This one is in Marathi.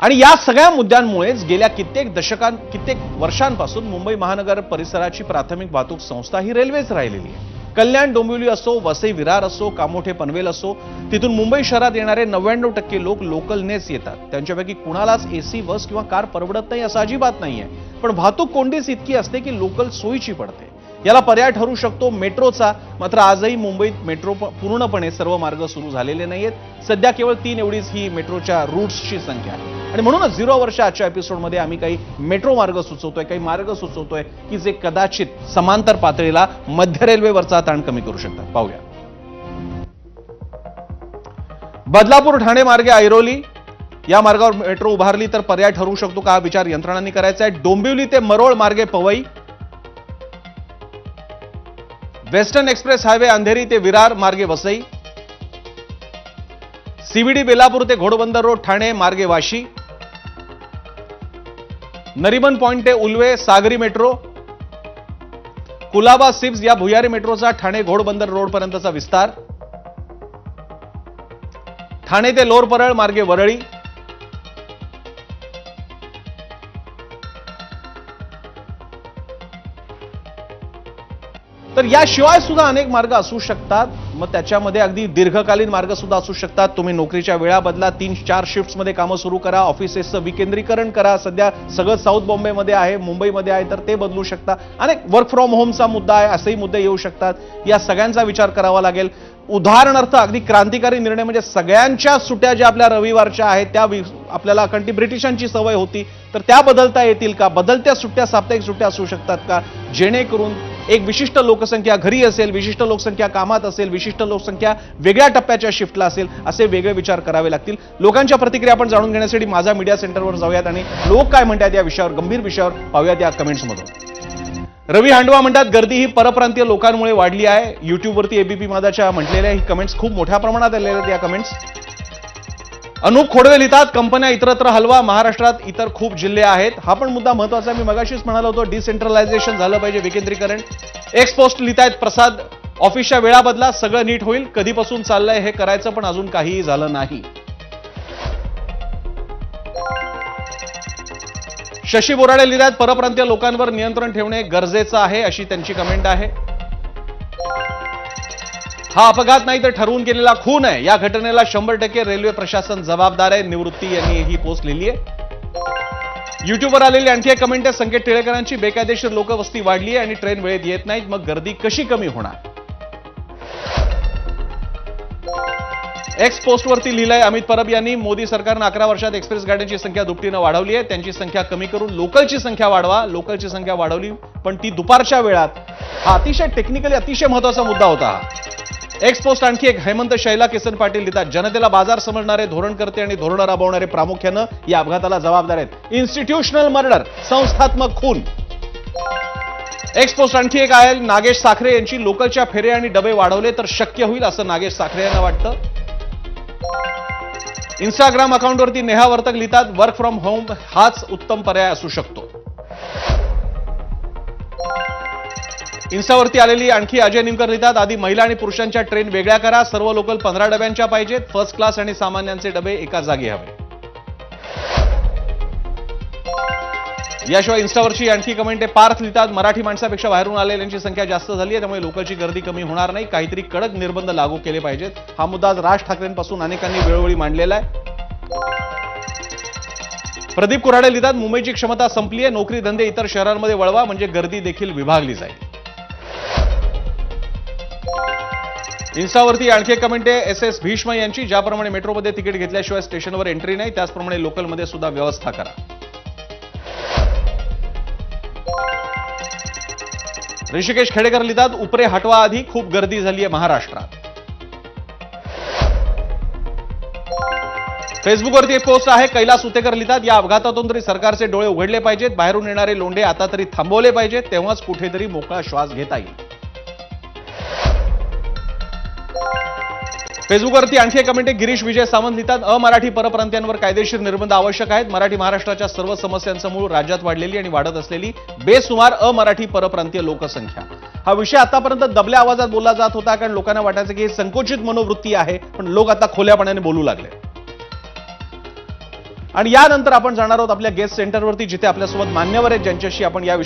आणि या सगळ्या मुद्द्यांमुळेच गेल्या कित्येक वर्षांपासून मुंबई महानगर परिसराची प्राथमिक वाहतूक संस्था ही रेल्वेच राहिलेली आहे. कल्याण डोंबिवली असो, वसई विरार असो, कामोठे पनवेल असो, तिथून मुंबई शहरात येणारे 99% लोक लोकलनेच येतात. त्यांच्यापैकी कुणालाच एसी बस किंवा कार परवडत नाही असं अजिबात नाहीये. पण वाहतूक कोंडीच इतकी असते की लोकल सोयीची पडते. याला पर्याय ठरू शकतो मेट्रोचा. मात्र आजही मुंबईत मेट्रो पूर्णपणे सर्व मार्ग सुरू झालेले नाहीयेत. सध्या केवळ 3 एवढीच ही मेट्रोच्या रूट्सची संख्या आहे. आणि म्हणूनच 0 आवर्सच्या आजच्या एपिसोडमध्ये आम्ही काही मेट्रो मार्ग सुचवतोय, काही मार्ग सुचवतोय की जे कदाचित समांतर पातळीला मध्य रेल्वेवरचा ताण कमी करू शकतात. पाहूया. बदलापूर ठाणे मार्गे ऐरोली या मार्गावर मेट्रो उभारली तर पर्याय ठरू शकतो का, हा विचार यंत्रणांनी करायचा आहे. डोंबिवली ते मरोळ मार्गे Powai, western express highway Andheri ते विरार मार्गे वसई, सीबीडी बेलापूर ते घोडबंदर रोड ठाणे मार्गे वाशी, नरिमन पॉइंट ते उल्वे सागरी मेट्रो, कुलाबा सिप्स या भुयारी मेट्रोचा ठाणे घोडबंदर रोड पर्यंतचा विस्तार, ठाणे ते लोअर परळ मार्गे वरळी, तर याशिवाय सुद्धा अनेक मार्ग असू शकतात. मग त्याच्यामध्ये अगदी दीर्घकालीन मार्ग सुद्धा असू शकतात. तुम्ही नोकरीच्या वेळा बदला, 3-4 शिफ्ट्समध्ये कामं सुरू करा, ऑफिसेसचं विकेंद्रीकरण करा. सध्या सगळं साऊथ बॉम्बेमध्ये आहे, मुंबईमध्ये आहे, तर ते बदलू शकता. अनेक वर्क फ्रॉम होमचा मुद्दा आहे, असेही मुद्दे येऊ शकतात. या सगळ्यांचा विचार करावा लागेल. उदाहरणार्थ अगदी क्रांतिकारी निर्णय म्हणजे सगळ्यांच्या सुट्ट्या ज्या आपल्या रविवारच्या आहेत त्या आपल्याला कंटी ब्रिटिशांची सवय होती, तर त्या बदलता येतील का? बदलत्या सुट्ट्या साप्ताहिक सुट्ट्या असू शकतात का, जेणेकरून एक विशिष्ट लोकसंख्या घरी असेल, विशिष्ट लोकसंख्या कामात असेल, विशिष्ट लोकसंख्या वेगळ्या टप्प्याच्या शिफ्टला असेल, असे वेगळे विचार करावे लागतील. लोकांच्या प्रतिक्रिया आपण जाणून घेण्यासाठी माझा मीडिया सेंटरवर जाऊयात आणि लोक काय म्हणतात या विषयावर, गंभीर विषयावर पाहूयात या कमेंट्समधून. रवी हांडवा म्हणतात गर्दी ही परप्रांतीय लोकांमुळे वाढली आहे. युट्यूबवरती एबीपी माझाच्या म्हटलेल्या ही कमेंट्स खूप मोठ्या प्रमाणात आलेल्या आहेत. या कमेंट्स अनूप खोडवे लिहितात कंपन्या इतरत्र हलवा, महाराष्ट्रात इतर खूप जिल्हे आहेत. हा पण मुद्दा महत्वाचा आहे. मी मगाशीच म्हणालो होतो डिसेंट्रलायझेशन झालं पाहिजे, विकेंद्रीकरण. एक्स पोस्ट लिहितायत प्रसाद ऑफिसच्या वेळा बदला, सगळं नीट होईल. कधीपासून चाललंय हे करायचं पण अजून काहीही झालं नाही. शशी बोराडे लिहितात परप्रांतीय लोकांवर नियंत्रण ठेवणे गरजेचं आहे, अशी त्यांची कमेंट आहे. हा अपघात नाही तर ठरवून केलेला खून आहे. या घटनेला 100% रेल्वे प्रशासन जबाबदार आहे. निवृत्ती यांनी ही पोस्ट लिहिली आहे. युट्यूबवर आलेली आणखी एक कमेंट आहे संकेत टिळेकरांची, बेकायदेशीर लोकवस्ती वाढली आहे आणि ट्रेन वेळेत येत नाहीत, मग गर्दी कशी कमी होणार. एक्स पोस्टवरती लिहिलंय अमित परब यांनी, मोदी सरकारनं 11 वर्षात एक्सप्रेस गाड्यांची संख्या दुपटीनं वाढवली आहे. त्यांची संख्या कमी करून लोकलची संख्या वाढवा. लोकलची संख्या वाढवली पण ती दुपारच्या वेळात. हा अतिशय टेक्निकली अतिशय महत्वाचा मुद्दा होता. एक्स पोस्ट आणखी एक हेमंत शैला किसन पाटील लिहितात जनतेला बाजार समजणारे धोरणकर्ते आणि धोरण राबवणारे प्रामुख्यानं या अपघाताला जबाबदार आहेत. इन्स्टिट्यूशनल मर्डर, संस्थात्मक खून. एक्स पोस्ट आणखी एक आहे नागेश साखरे यांची, लोकलच्या फेरे आणि डबे वाढवले तर शक्य होईल असं नागेश साखरे यांना वाटतं. इंस्टाग्राम अकाउंटवरती नेहा वर्तक लिहितात वर्क फ्रॉम होम हाच उत्तम पर्याय असू शकतो. इन्स्टावरती आलेली आणखी अजय निमकर लिहितात आधी महिला आणि पुरुषांच्या ट्रेन वेगळ्या करा, सर्व लोकल 15 डब्यांच्या पाहिजेत, फर्स्ट क्लास आणि सामान्यांचे डबे एका जागी हवे. याशिवाय इन्स्टावरची आणखी कमेंट आहे पार्थ लिहितात मराठी माणसापेक्षा बाहेरून आलेल्यांची संख्या जास्त झाली आहे, त्यामुळे लोकलची गर्दी कमी होणार नाही, काहीतरी कडक निर्बंध लागू केले पाहिजेत. हा मुद्दा आज राज ठाकरेंपासून अनेकांनी वेळोवेळी मांडलेला आहे. प्रदीप कुऱ्हाडे लिहितात मुंबईची क्षमता संपली आहे, नोकरी धंदे इतर शहरांमध्ये वळवा म्हणजे गर्दी देखील विभागली जाईल. इन्स्टावरती आणखी एक कमेंट आहे एस एस भीष्म यांची, ज्याप्रमाणे मेट्रोमध्ये तिकीट घेतल्याशिवाय स्टेशनवर एंट्री नाही त्याचप्रमाणे लोकलमध्ये सुद्धा व्यवस्था करा. ऋषिकेश खेडेकर लिहितात उपरे हटवा आधी, खूप गर्दी झाली आहे महाराष्ट्रात. फेसबुकवरती एक पोस्ट आहे कैलास उतेकर लिहितात या अपघातातून तरी सरकारचे डोळे उघडले पाहिजेत, बाहेरून येणारे लोंढे आता तरी थांबवले पाहिजेत, तेव्हाच कुठेतरी मोकळा श्वास घेता येईल. फेसबुकवरती आणखी एक कमेंट आहे गिरीश विजय सावंत लिहितात अमराठी परप्रांतीयांवर कायदेशीर निर्बंध आवश्यक आहेत, मराठी महाराष्ट्राच्या सर्व समस्यांचं मूळ राज्यात वाढलेली आणि वाढत असलेली बेसुमार अमराठी परप्रांतीय लोकसंख्या. हा विषय आतापर्यंत दबल्या आवाजात बोलला जात होता कारण लोकांना वाटायचं की ही संकुचित मनोवृत्ती आहे, पण लोक आता खुल्यापणाने बोलू लागले. आणि यानंतर आपण जाणार आहोत आपल्या गेस्ट सेंटरवरती, जिथे आपल्यासोबत मान्यवर आहेत ज्यांच्याशी आपण या विषयावर